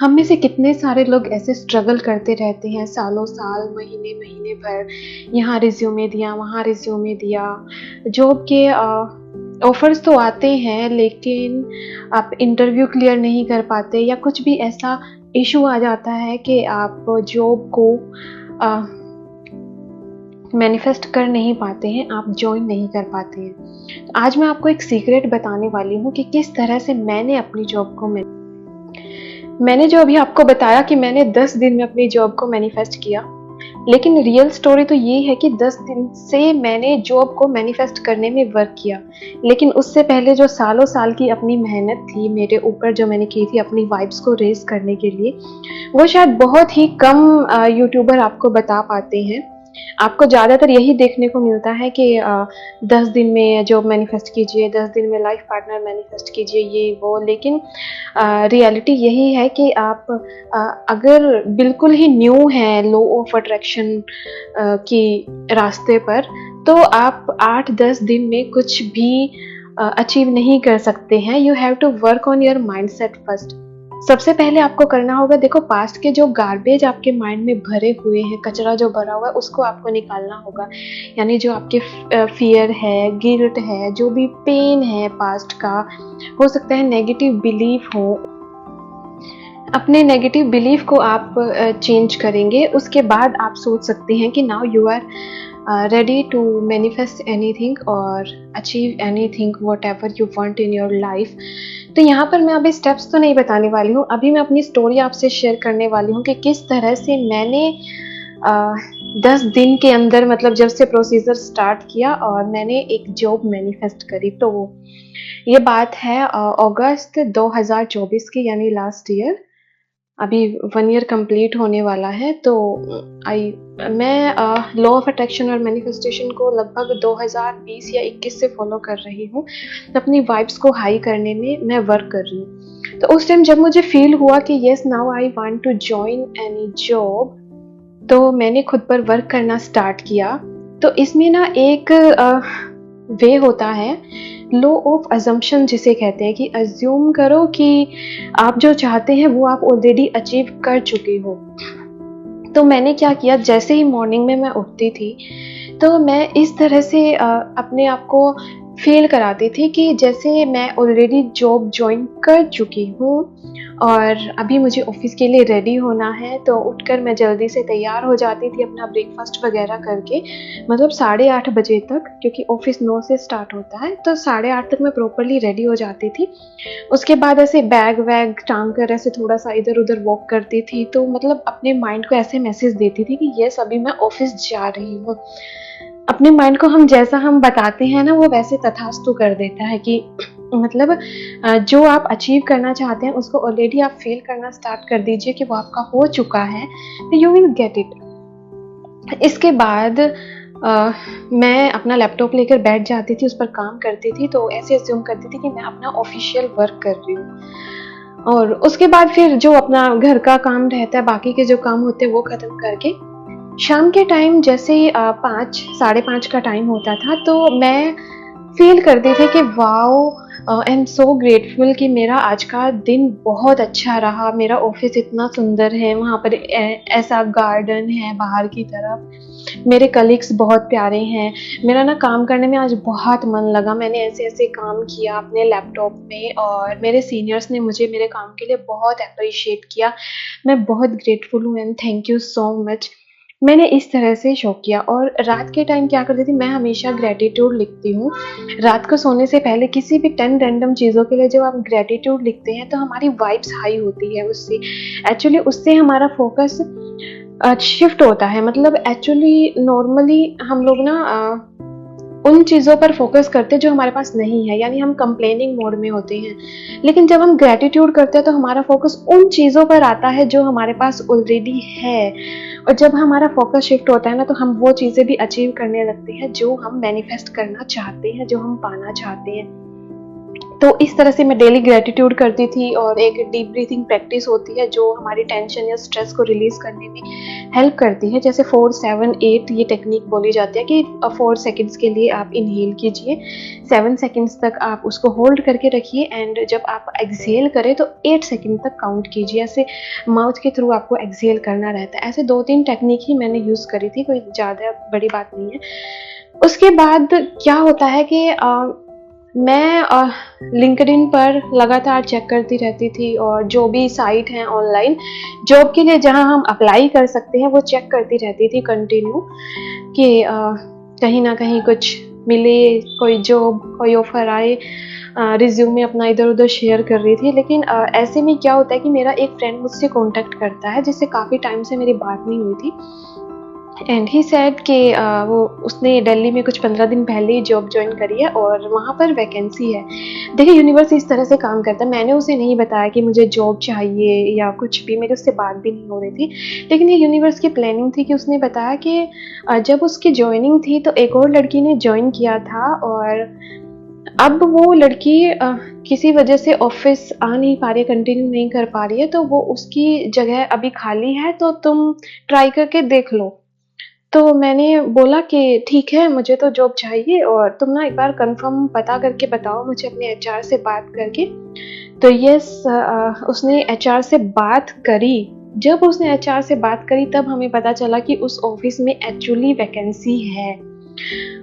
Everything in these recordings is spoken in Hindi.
हम में से कितने सारे लोग ऐसे स्ट्रगल करते रहते हैं सालों साल, महीने महीने भर, यहाँ रिज्यूमे दिया, वहाँ रिज्यूमे दिया। जॉब के ऑफर्स तो आते हैं, लेकिन आप इंटरव्यू क्लियर नहीं कर पाते, या कुछ भी ऐसा इशू आ जाता है कि आप जॉब को मैनिफेस्ट कर नहीं पाते हैं, आप ज्वाइन नहीं कर पाते हैं। आज मैं आपको एक सीक्रेट बताने वाली हूँ कि किस तरह से मैंने अपनी जॉब को मैंने जो अभी आपको बताया कि मैंने 10 दिन में अपनी जॉब को मैनिफेस्ट किया, लेकिन रियल स्टोरी तो ये है कि 10 दिन से मैंने जॉब को मैनिफेस्ट करने में वर्क किया। लेकिन उससे पहले जो सालों साल की अपनी मेहनत थी मेरे ऊपर, जो मैंने की थी अपनी वाइब्स को रेज करने के लिए, वो शायद बहुत ही कम यूट्यूबर आपको बता पाते हैं। आपको ज़्यादातर यही देखने को मिलता है कि 10 दिन में जॉब मैनिफेस्ट कीजिए, 10 दिन में लाइफ पार्टनर मैनिफेस्ट कीजिए, ये वो। लेकिन रियलिटी यही है कि आप अगर बिल्कुल ही न्यू हैं लॉ ऑफ अट्रैक्शन की रास्ते पर, तो आप 8-10 दिन में कुछ भी अचीव नहीं कर सकते हैं। You have to work on your mindset first. सबसे पहले आपको करना होगा, देखो पास्ट के जो गार्बेज आपके माइंड में भरे हुए हैं, कचरा जो भरा हुआ है, उसको आपको निकालना होगा। यानी जो आपके फियर है, गिल्ट है, जो भी पेन है पास्ट का, हो सकता है नेगेटिव बिलीफ हो, अपने नेगेटिव बिलीफ को आप चेंज करेंगे। उसके बाद आप सोच सकते हैं कि now you are ready to manifest anything or achieve anything whatever you want in your life। तो यहाँ पर मैं अभी स्टेप्स तो नहीं बताने वाली हूँ, अभी मैं अपनी स्टोरी आपसे शेयर करने वाली हूँ कि किस तरह से मैंने 10 दिन के अंदर, मतलब जब से प्रोसीजर स्टार्ट किया और मैंने एक जॉब मैनिफेस्ट करी। तो ये बात है अगस्त 2024 की, यानी लास्ट ईयर। अभी 1 ईयर कंप्लीट होने वाला है। तो मैं लॉ ऑफ अट्रैक्शन और मैनिफेस्टेशन को लगभग 2020 या 21 से फॉलो कर रही हूँ। तो अपनी वाइब्स को हाई करने में मैं वर्क कर रही हूँ। तो उस टाइम जब मुझे फील हुआ कि yes now I want to join any job, तो मैंने खुद पर वर्क करना स्टार्ट किया। तो इसमें ना एक वे होता है, लॉ ऑफ अजम्पशन जिसे कहते हैं, कि अज्यूम करो कि आप जो चाहते हैं वो आप ऑलरेडी अचीव कर चुके हो। तो मैंने क्या किया, जैसे ही मॉर्निंग में मैं उठती थी तो मैं इस तरह से अपने आप को फील कराती थी कि जैसे मैं ऑलरेडी जॉब ज्वाइन कर चुकी हूँ और अभी मुझे ऑफिस के लिए रेडी होना है। तो उठकर मैं जल्दी से तैयार हो जाती थी अपना ब्रेकफास्ट वगैरह करके, मतलब 8:30 बजे तक, क्योंकि ऑफिस 9 से स्टार्ट होता है। तो 8:30 तक मैं प्रॉपरली रेडी हो जाती थी। उसके बाद ऐसे बैग वैग टांग कर ऐसे थोड़ा सा इधर उधर वॉक करती थी। तो मतलब अपने माइंड को ऐसे मैसेज देती थी कि यस अभी मैं ऑफिस जा रही हूँ। अपने माइंड को हम जैसा हम बताते हैं ना, वो वैसे तथास्तु कर देता है कि मतलब जो आप अचीव करना चाहते हैं उसको ऑलरेडी आप फील करना स्टार्ट कर दीजिए कि वो आपका हो चुका है, तो यू विल गेट इट। इसके बाद मैं अपना लैपटॉप लेकर बैठ जाती थी, उस पर काम करती थी। तो ऐसे अज्यूम करती थी कि मैं अपना ऑफिशियल वर्क कर रही हूँ, और उसके बाद फिर जो अपना घर का काम रहता है, बाकी के जो काम होते हैं वो खत्म करके शाम के टाइम जैसे 5 साढ़े 5 का टाइम होता था, तो मैं फील करती थी कि wow I am so grateful कि मेरा आज का दिन बहुत अच्छा रहा। मेरा ऑफिस इतना सुंदर है, वहाँ पर ऐसा गार्डन है बाहर की तरफ, मेरे कलीग्स बहुत प्यारे हैं, मेरा ना काम करने में आज बहुत मन लगा, मैंने ऐसे ऐसे काम किया अपने लैपटॉप में और मेरे सीनियर्स ने मुझे मेरे काम के लिए बहुत अप्रिशिएट किया, मैं बहुत ग्रेटफुल हूँ and thank you so much. मैंने इस तरह से शो किया। और रात के टाइम क्या करती थी, मैं हमेशा ग्रेटिट्यूड लिखती हूँ। रात को सोने से पहले किसी भी 10 रैंडम चीज़ों के लिए जब आप ग्रेटिट्यूड लिखते हैं तो हमारी वाइब्स हाई होती है उससे। एक्चुअली उससे हमारा फोकस शिफ्ट होता है। मतलब एक्चुअली नॉर्मली हम लोग ना उन चीज़ों पर फोकस करते हैं जो हमारे पास नहीं है, यानी हम कंप्लेनिंग मोड में होते हैं। लेकिन जब हम ग्रेटिट्यूड करते हैं तो हमारा फोकस उन चीज़ों पर आता है जो हमारे पास ऑलरेडी है। और जब हमारा फोकस शिफ्ट होता है ना, तो हम वो चीज़ें भी अचीव करने लगते हैं जो हम मैनिफेस्ट करना चाहते हैं, जो हम पाना चाहते हैं। तो इस तरह से मैं डेली ग्रेटिट्यूड करती थी, और एक डीप ब्रीथिंग प्रैक्टिस होती है जो हमारी टेंशन या स्ट्रेस को रिलीज करने में हेल्प करती है। जैसे 4-7-8 ये टेक्निक बोली जाती है कि 4 सेकंड्स के लिए आप इनहेल कीजिए, 7 सेकंड्स तक आप उसको होल्ड करके रखिए, एंड जब आप एक्सहेल करें तो 8 सेकंड तक काउंट कीजिए। ऐसे माउथ के थ्रू आपको एक्सहेल करना रहता है। ऐसे 2-3 टेक्निक ही मैंने यूज़ करी थी, कोई ज़्यादा बड़ी बात नहीं है। उसके बाद क्या होता है कि मैं लिंक्डइन पर लगातार चेक करती रहती थी, और जो भी साइट हैं ऑनलाइन जॉब के लिए जहां हम अप्लाई कर सकते हैं वो चेक करती रहती थी कंटिन्यू, कि कहीं ना कहीं कुछ मिले, कोई जॉब, कोई ऑफर आए। रिज्यूमे अपना इधर उधर शेयर कर रही थी। लेकिन ऐसे में क्या होता है कि मेरा एक फ्रेंड मुझसे कांटेक्ट करता है जिससे काफ़ी टाइम से मेरी बात नहीं हुई थी, एंड ही सेड कि वो उसने दिल्ली में कुछ 15 दिन पहले ही जॉब ज्वाइन करी है और वहाँ पर वैकेंसी है। देखिए यूनिवर्स इस तरह से काम करता है। मैंने उसे नहीं बताया कि मुझे जॉब चाहिए या कुछ भी, मेरी उससे बात भी नहीं हो रही थी, लेकिन ये यूनिवर्स की प्लानिंग थी कि उसने बताया कि जब उसकी ज्वाइनिंग थी तो एक और लड़की ने ज्वाइन किया था, और अब वो लड़की किसी वजह से ऑफिस आ नहीं पा रही है, कंटिन्यू नहीं कर पा रही है, तो वो उसकी जगह अभी खाली है, तो तुम ट्राई करके देख लो। तो मैंने बोला कि ठीक है, मुझे तो जॉब चाहिए, और तुम ना एक बार कंफर्म पता करके बताओ मुझे अपने एचआर से बात करके। तो यस, उसने एचआर से बात करी। जब उसने एचआर से बात करी तब हमें पता चला कि उस ऑफिस में एक्चुअली वैकेंसी है,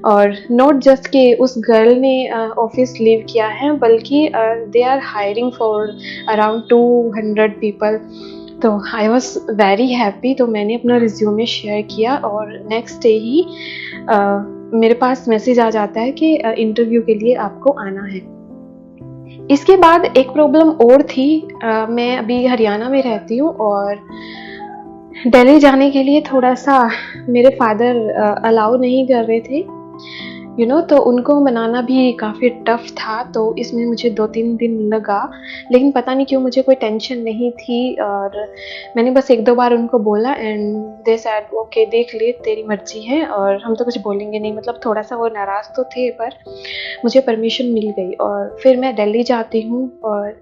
और नॉट जस्ट कि उस गर्ल ने ऑफिस लीव किया है, बल्कि they are hiring for around 200 people. तो आई वॉज वेरी हैप्पी। तो मैंने अपना रिज्यूमे शेयर किया, और नेक्स्ट डे ही मेरे पास मैसेज आ जाता है कि इंटरव्यू के लिए आपको आना है। इसके बाद एक प्रॉब्लम और थी। मैं अभी हरियाणा में रहती हूँ, और दिल्ली जाने के लिए थोड़ा सा मेरे फादर अलाउ नहीं कर रहे थे, तो उनको मनाना भी काफ़ी टफ था। तो इसमें मुझे 2-3 दिन लगा, लेकिन पता नहीं क्यों मुझे कोई टेंशन नहीं थी, और मैंने बस 1-2 बार उनको बोला, एंड दे सेड ओके, देख ले, तेरी मर्जी है, और हम तो कुछ बोलेंगे नहीं। मतलब थोड़ा सा वो नाराज़ तो थे, पर मुझे परमिशन मिल गई, और फिर मैं दिल्ली जाती हूँ। और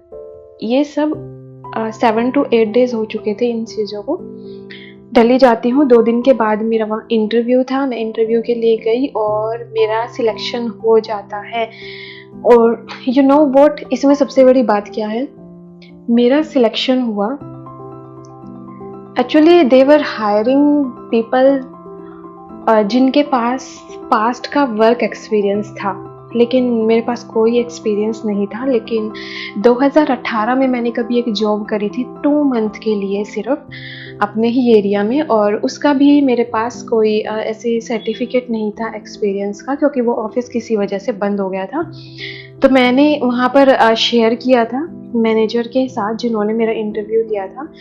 ये सब 7 to 8 डेज़ हो चुके थे इन चीज़ों को। दिल्ली जाती हूँ, 2 दिन के बाद मेरा वहाँ इंटरव्यू था। मैं इंटरव्यू के लिए गई और मेरा सिलेक्शन हो जाता है। और यू नो व्हाट, इसमें सबसे बड़ी बात क्या है, मेरा सिलेक्शन हुआ। Actually they were hiring people जिनके पास पास्ट का वर्क एक्सपीरियंस था, लेकिन मेरे पास कोई एक्सपीरियंस नहीं था। लेकिन 2018 में मैंने कभी एक जॉब करी थी 2 मंथ के लिए सिर्फ अपने ही एरिया में, और उसका भी मेरे पास कोई ऐसे सर्टिफिकेट नहीं था एक्सपीरियंस का, क्योंकि वो ऑफिस किसी वजह से बंद हो गया था। तो मैंने वहाँ पर शेयर किया था मैनेजर के साथ जिन्होंने मेरा इंटरव्यू लिया था,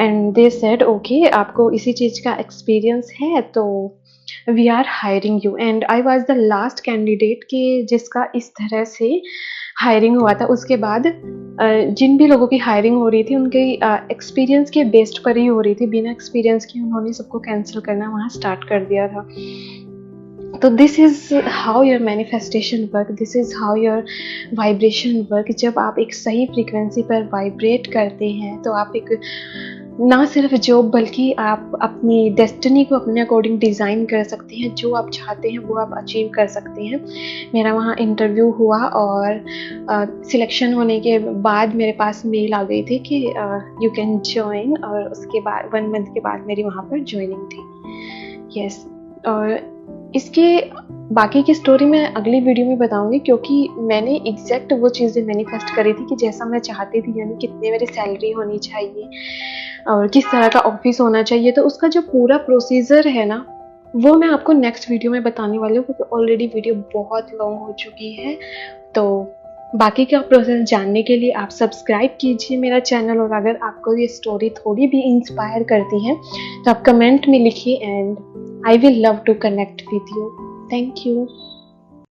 एंड दे सेड ओके, आपको इसी चीज़ का एक्सपीरियंस है तो we are hiring you. And I was the last candidate के जिसका इस तरह से हायरिंग हुआ था। उसके बाद जिन भी लोगों की हायरिंग हो रही थी उनके एक्सपीरियंस के बेस्ड पर ही हो रही थी, बिना एक्सपीरियंस के उन्होंने सबको कैंसिल करना वहाँ स्टार्ट कर दिया था। तो this is how your manifestation work, this is how your vibration work. जब आप एक सही फ्रीक्वेंसी पर वाइब्रेट करते हैं तो आप एक ना सिर्फ जॉब बल्कि आप अपनी डेस्टिनी को अपने अकॉर्डिंग डिज़ाइन कर सकते हैं। जो आप चाहते हैं वो आप अचीव कर सकते हैं। मेरा वहाँ इंटरव्यू हुआ, और सिलेक्शन होने के बाद मेरे पास मेल आ गई थी कि यू कैन ज्वाइन, और उसके बाद 1 मंथ के बाद मेरी वहाँ पर ज्वाइनिंग थी। यस, और इसके बाकी की स्टोरी मैं अगली वीडियो में बताऊंगी, क्योंकि मैंने एग्जैक्ट वो चीज़ें मैनिफेस्ट करी थी कि जैसा मैं चाहती थी, यानी कितने मेरी सैलरी होनी चाहिए और किस तरह का ऑफिस होना चाहिए। तो उसका जो पूरा प्रोसीजर है ना, वो मैं आपको नेक्स्ट वीडियो में बताने वाली हूँ, क्योंकि ऑलरेडी वीडियो बहुत लॉन्ग हो चुकी है। तो बाकी का प्रोसेस जानने के लिए आप सब्सक्राइब कीजिए मेरा चैनल, और अगर आपको ये स्टोरी थोड़ी भी इंस्पायर करती है तो आप कमेंट में लिखिए, and I will love to connect with you. Thank you.